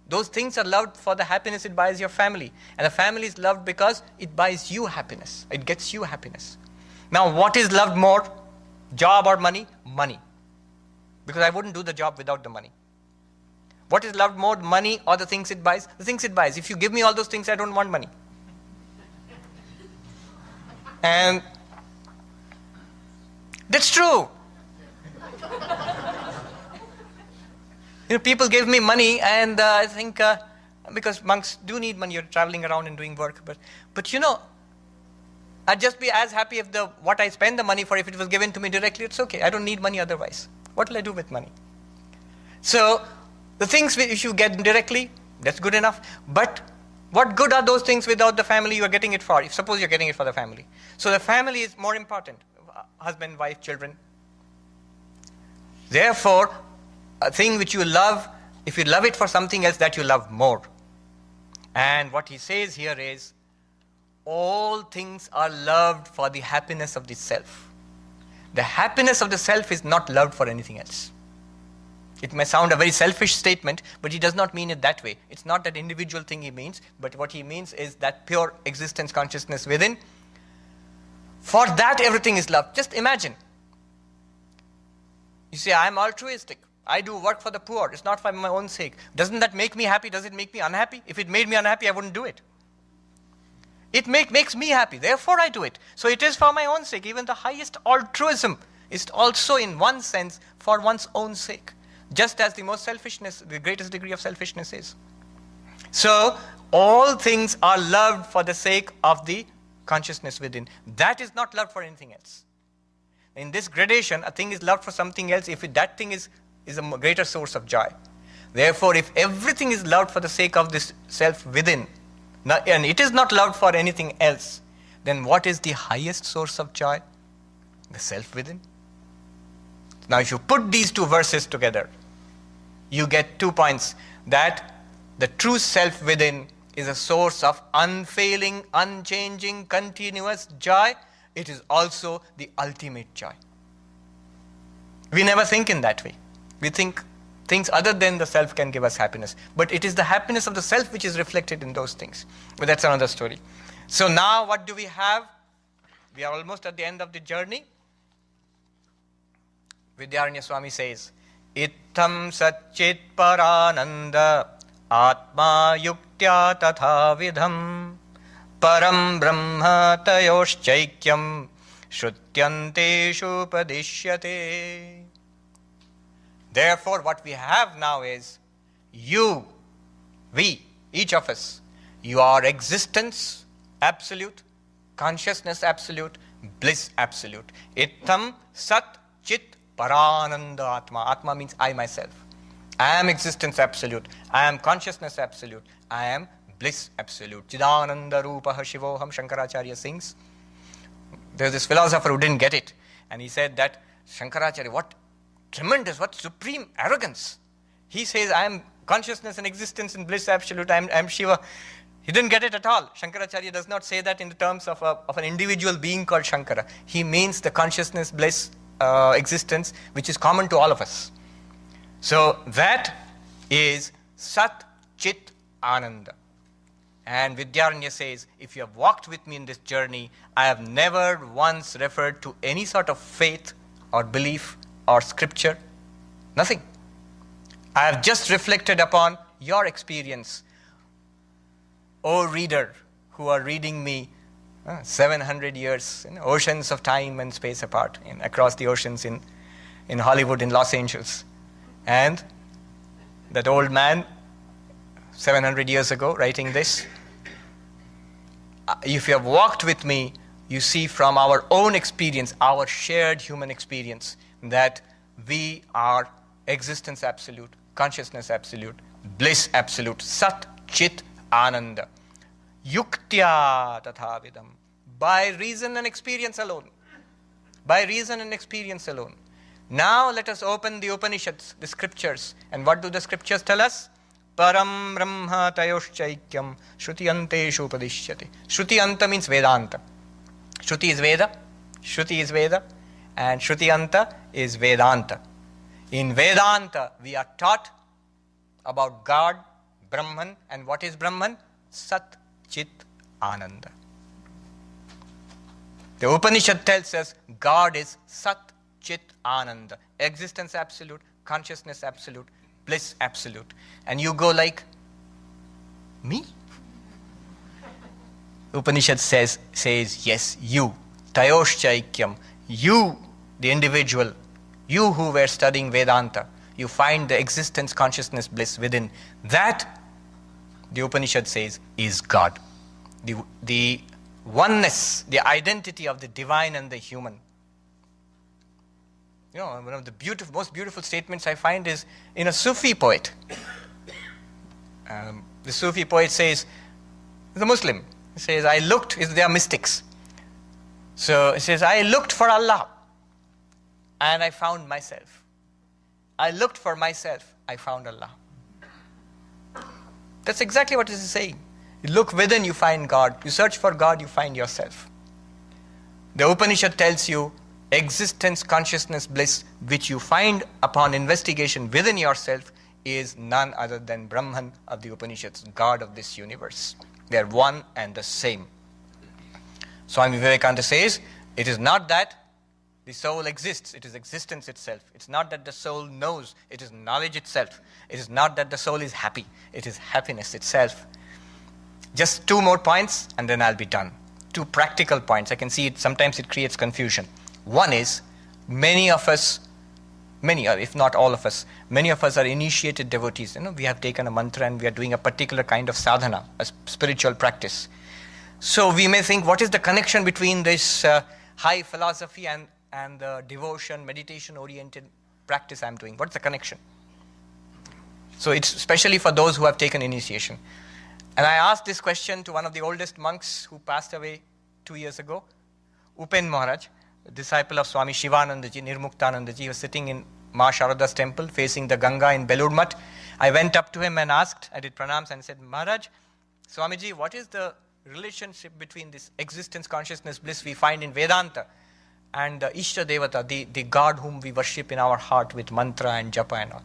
Those things are loved for the happiness it buys your family. And the family is loved because it buys you happiness. It gets you happiness. Now what is loved more? Job or money? Money. Because I wouldn't do the job without the money. What is loved more? Money or the things it buys? The things it buys. If you give me all those things, I don't want money. And that's true. People gave me money, and I think because monks do need money, you're traveling around and doing work. But I'd just be as happy if what I spend the money for, if it was given to me directly, it's okay. I don't need money otherwise. What will I do with money? So the things which you get directly, that's good enough. But what good are those things without the family you are getting it for? If suppose you're getting it for the family. So the family is more important. Husband, wife, children. Therefore, a thing which you love, if you love it for something else, that you love more. And what he says here is, all things are loved for the happiness of the self. The happiness of the self is not loved for anything else. It may sound a very selfish statement, but he does not mean it that way. It's not that individual thing he means, but what he means is that pure existence consciousness within. For that everything is loved. Just imagine. You say, I'm altruistic. I do work for the poor. It's not for my own sake. Doesn't that make me happy? Does it make me unhappy? If it made me unhappy, I wouldn't do it. It makes me happy. Therefore, I do it. So it is for my own sake. Even the highest altruism is also, in one sense, for one's own sake. Just as the most selfishness, the greatest degree of selfishness is. So, all things are loved for the sake of the consciousness within. That is not loved for anything else. In this gradation, a thing is loved for something else if that thing is a greater source of joy. Therefore, if everything is loved for the sake of this self within, and it is not loved for anything else, then what is the highest source of joy? The self within. Now, if you put these two verses together, you get 2 points. That the true self within is a source of unfailing, unchanging, continuous joy. It is also the ultimate joy. We never think in that way. We think things other than the self can give us happiness. But it is the happiness of the self which is reflected in those things. But that's another story. So now what do we have? We are almost at the end of the journey. Vidyaranya Swami says, Ittham satchit parananda atma yuktya tatha vidham param brahma tayoshchaikyam shrutyanteshu padishyate. Therefore, what we have now is we, each of us, you are existence absolute, consciousness absolute, bliss absolute. Ittham sat chit parananda atma. Atma means I myself. I am existence absolute. I am consciousness absolute. I am bliss absolute. Chidananda rupaha shivoham, Shankaracharya sings. There's this philosopher who didn't get it. And he said that, Shankaracharya, what tremendous, what supreme arrogance. He says, I am consciousness and existence and bliss absolute. I am Shiva. He didn't get it at all. Shankaracharya does not say that in the terms of an individual being called Shankara. He means the consciousness, bliss, existence, which is common to all of us. So that is Sat Chit Ananda. And Vidyaranya says, if you have walked with me in this journey, I have never once referred to any sort of faith or belief or scripture. Nothing. I have just reflected upon your experience. O reader, who are reading me 700 years, oceans of time and space apart, across the oceans in Hollywood, in Los Angeles. And that old man, 700 years ago, writing this, if you have walked with me, you see from our own experience, our shared human experience, that we are existence absolute, consciousness absolute, bliss absolute, Sat Chit Ananda. Yuktya tatha vidam. By reason and experience alone. By reason and experience alone. Now let us open the Upanishads, the scriptures. And what do the scriptures tell us? Param brahma tayoshchaikyam shrutiyanteshu upadishyate. Shrutiyanta means Vedanta. Shruti is Veda. Shruti is Veda. And Shrutiyanta is Vedanta. In Vedanta, we are taught about God, Brahman. And what is Brahman? Sat Chit Ananda. The Upanishad tells us God is Sat Chit Ananda. Existence absolute, consciousness absolute, bliss absolute. And you go like, me? Upanishad says yes, you. Tayoshchaikyam. You, the individual, you who were studying Vedanta, you find the existence, consciousness, bliss within. That, the Upanishad says, is God. The oneness, the identity of the divine and the human. You know, one of the most beautiful statements I find is in a Sufi poet. The Sufi poet says, he's a Muslim. He says, they are mystics. So he says, I looked for Allah and I found myself. I looked for myself, I found Allah. That's exactly what this is saying. You look within, you find God. You search for God, you find yourself. The Upanishad tells you existence, consciousness, bliss, which you find upon investigation within yourself, is none other than Brahman of the Upanishads, God of this universe. They are one and the same. Swami Vivekananda says, it is not that the soul exists, it is existence itself. It's not that the soul knows, it is knowledge itself. It is not that the soul is happy, it is happiness itself. Just 2 more points and then I'll be done. 2 practical points. I can see it, sometimes it creates confusion. One is, many of us, if not all of us, many of us are initiated devotees. You know, we have taken a mantra and we are doing a particular kind of sadhana, a spiritual practice. So we may think, what is the connection between this high philosophy and the devotion, meditation-oriented practice I'm doing? What's the connection? So it's especially for those who have taken initiation. And I asked this question to one of the oldest monks who passed away 2 years ago, Upen Maharaj, a disciple of Swami Shivanandaji, Nirmuktanandaji. He was sitting in Ma Sharada's temple facing the Ganga in Belur Math. I went up to him and asked, I did pranams and said, Maharaj, Swamiji, what is the relationship between this existence, consciousness, bliss we find in Vedanta and the Ishta Devata, the God whom we worship in our heart with mantra and japa and all?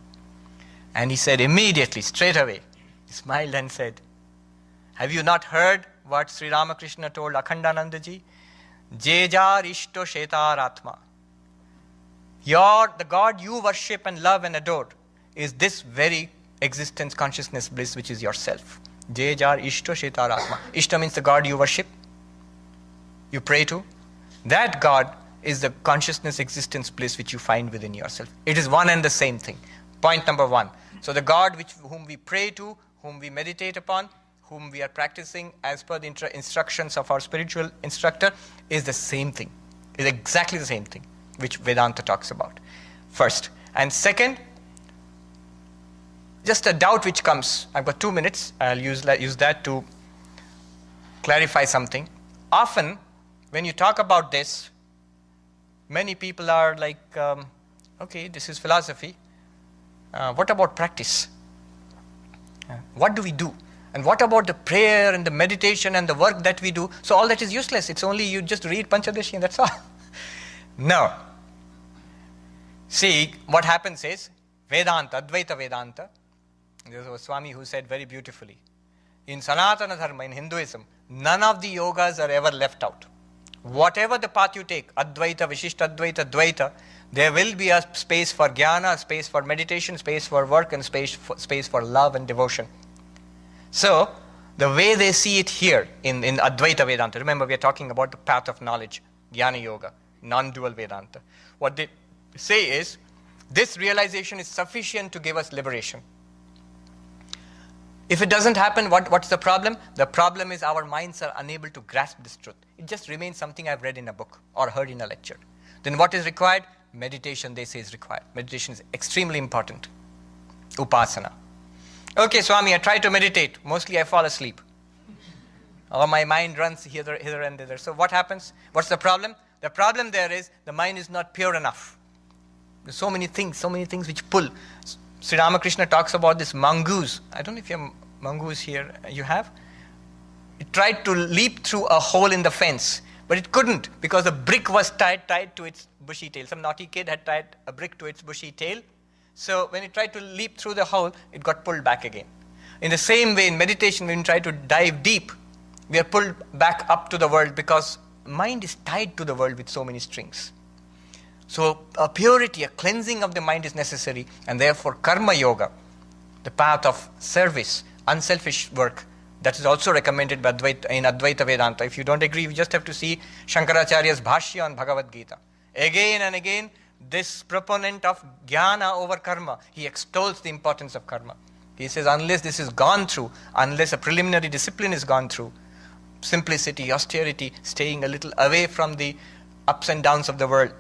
And he said immediately, straight away, he smiled and said, have you not heard what Sri Ramakrishna told Akhandanandaji? Jejar Ishto Shetar Atma. The God you worship and love and adore is this very existence, consciousness, bliss, which is yourself. Jejar Ishto Shetar Atma. Ishta means the God you worship, you pray to. That God is the consciousness, existence, bliss which you find within yourself. It is one and the same thing. Point number 1. So the God whom we pray to, whom we meditate upon, whom we are practicing as per the instructions of our spiritual instructor, is the same thing. Is exactly the same thing which Vedanta talks about. First. And second, just a doubt which comes. I've got 2 minutes. I'll use that to clarify something. Often, when you talk about this, many people are like, okay, this is philosophy. What about practice? What do we do? And what about the prayer and the meditation and the work that we do? So all that is useless. It's only you just read Panchadashi and that's all. No. See, what happens is, Vedanta, Advaita Vedanta, there was a Swami who said very beautifully, in Sanatana Dharma, in Hinduism, none of the yogas are ever left out. Whatever the path you take, Advaita, Vishishtadvaita, Dvaita, there will be a space for jnana, a space for meditation, space for work, and space for love and devotion. So, the way they see it here in Advaita Vedanta, remember we are talking about the path of knowledge, Jnana Yoga, non-dual Vedanta. What they say is, this realization is sufficient to give us liberation. If it doesn't happen, what's the problem? The problem is our minds are unable to grasp this truth. It just remains something I've read in a book or heard in a lecture. Then what is required? Meditation, they say, is required. Meditation is extremely important. Upasana. Okay, Swami, I try to meditate. Mostly I fall asleep. Or my mind runs hither and thither. So what happens? What's the problem? The problem there is the mind is not pure enough. There's so many things which pull. Sri Ramakrishna talks about this mongoose. I don't know if you have mongoose here. You have? It tried to leap through a hole in the fence, but it couldn't because a brick was tied to its bushy tail. Some naughty kid had tied a brick to its bushy tail. So when it tried to leap through the hole, it got pulled back again. In the same way, in meditation, when we try to dive deep, we are pulled back up to the world because mind is tied to the world with so many strings. So a purity, a cleansing of the mind is necessary, and therefore karma yoga, the path of service, unselfish work, that is also recommended by in Advaita Vedanta. If you don't agree, you just have to see Shankaracharya's Bhashya on Bhagavad Gita. Again and again, this proponent of jnana over karma, he extols the importance of karma. He says, unless this is gone through, unless a preliminary discipline is gone through, simplicity, austerity, staying a little away from the ups and downs of the world,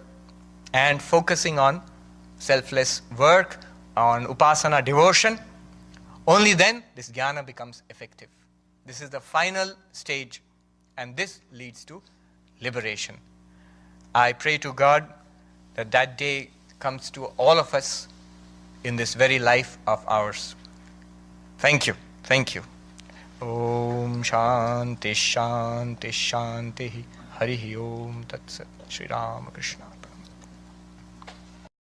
and focusing on selfless work, on upasana, devotion, only then this jnana becomes effective. This is the final stage, and this leads to liberation. I pray to God that that day comes to all of us in this very life of ours. Thank you. Thank you. Om Shanti Shanti Shanti Hari Om Tat Sat. Shri Rama Krishna.